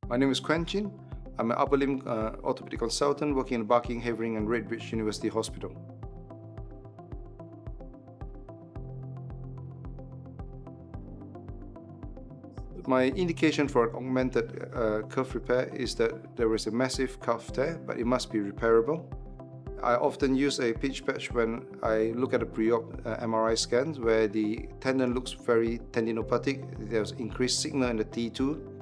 My name is Kuen Chin. I'm an upper limb orthopaedic consultant working in Barking, Havering and Redbridge University Hospital. My indication for an augmented cuff repair is that there is a massive cuff tear, but it must be repairable. I often use a pitch patch when I look at a pre-op MRI scans where the tendon looks very tendinopathic. There's increased signal in the T2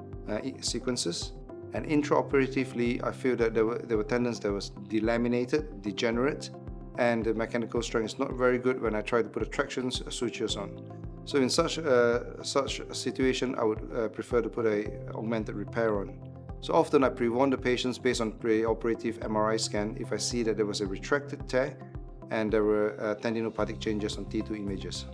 sequences. And intraoperatively, I feel that there were tendons that was delaminated, degenerate, and the mechanical strength is not very good when I try to put a traction sutures on. So in such a situation, I would prefer to put a augmented repair on. So often I pre-warn the patients based on pre-operative MRI scan if I see that there was a retracted tear and there were tendinopathic changes on T2 images.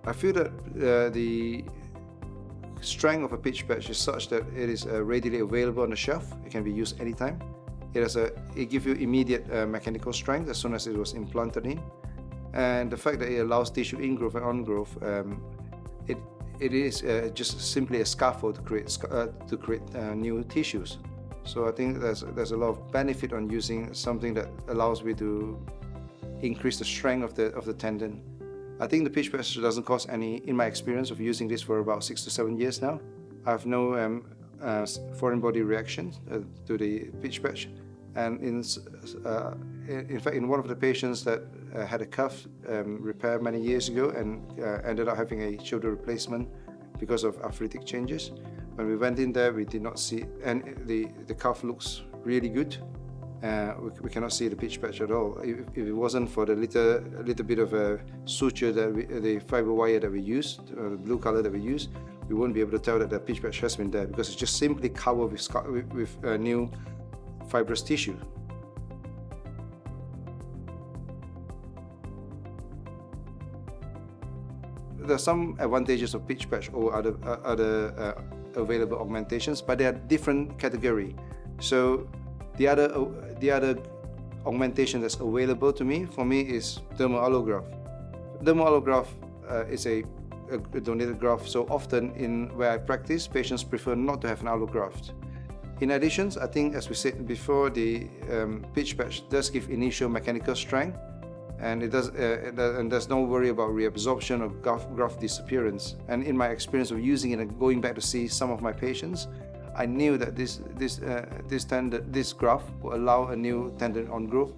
I feel that the strength of a pitch patch is such that it is readily available on the shelf. It can be used anytime. It gives you immediate mechanical strength as soon as it was implanted in. And the fact that it allows tissue ingrowth and on-growth, it is just simply a scaffold to create new tissues. So I think there's a lot of benefit on using something that allows me to increase the strength of the tendon. I think the pitch patch doesn't cause any, in my experience of using this for about 6 to 7 years now. I have no foreign body reaction to the pitch patch. And in fact, in one of the patients that had a cuff repair many years ago and ended up having a shoulder replacement because of arthritic changes, when we went in there, we did not see, and the cuff looks really good. We cannot see the pitch patch at all. If it wasn't for the little bit of a suture that the fiber wire that we used, the blue color that we used, we won't be able to tell that the pitch patch has been there because it's just simply covered with new fibrous tissue. There are some advantages of pitch patch over other available augmentations, but they are different category. So the other augmentation that's available to me, for me, is dermal allograft. Dermal allograft is a donated graft, so often where I practice, patients prefer not to have an allograft. In addition, I think, as we said before, the pitch patch does give initial mechanical strength, and and there's no worry about reabsorption or graft disappearance. And in my experience of using it and going back to see some of my patients, I knew that this graft will allow a new tendon on growth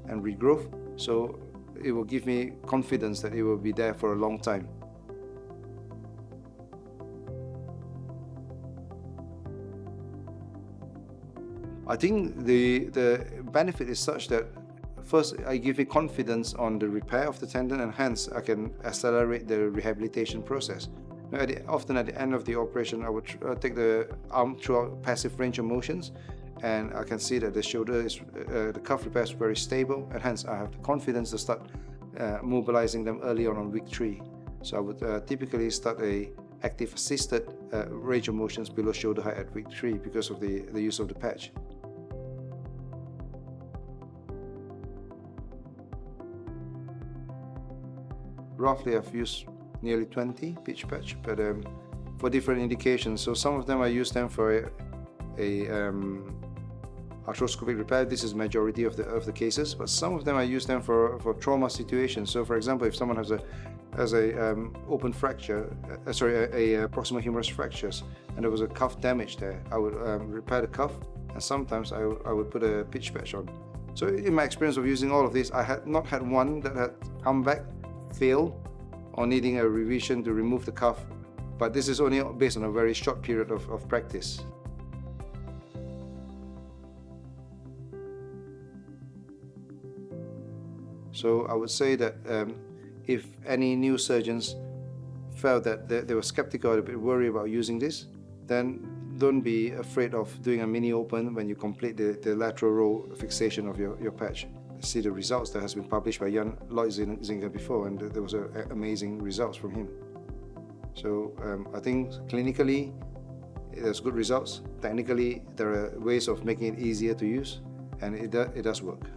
and regrowth, so it will give me confidence that it will be there for a long time. I think the benefit is such that first, I give me confidence on the repair of the tendon, and hence I can accelerate the rehabilitation process. Often at the end of the operation, I would take the arm throughout passive range of motions, and I can see that the cuff repair is very stable, and hence I have the confidence to start mobilizing them early on week 3. So I would typically start a active assisted range of motions below shoulder height at week 3 because of the use of the patch. Roughly, I've used nearly 20 pitch patch, but for different indications. So some of them I use them for a arthroscopic repair. This is majority of the cases, but some of them I use them for trauma situations. So, for example, if someone has a open fracture, a proximal humerus fractures, and there was a cuff damage there, I would repair the cuff, and sometimes I would put a pitch patch on. So, in my experience of using all of this, I had not had one that had come back, failed, or needing a revision to remove the cuff, but this is only based on a very short period of practice. So I would say that if any new surgeons felt that they were skeptical or a bit worried about using this, then don't be afraid of doing a mini open when you complete the lateral row fixation of your patch. See the results that has been published by Jan Lloyd Zinger before, and there was amazing results from him. So I think clinically there's good results. Technically, there are ways of making it easier to use, and it does work.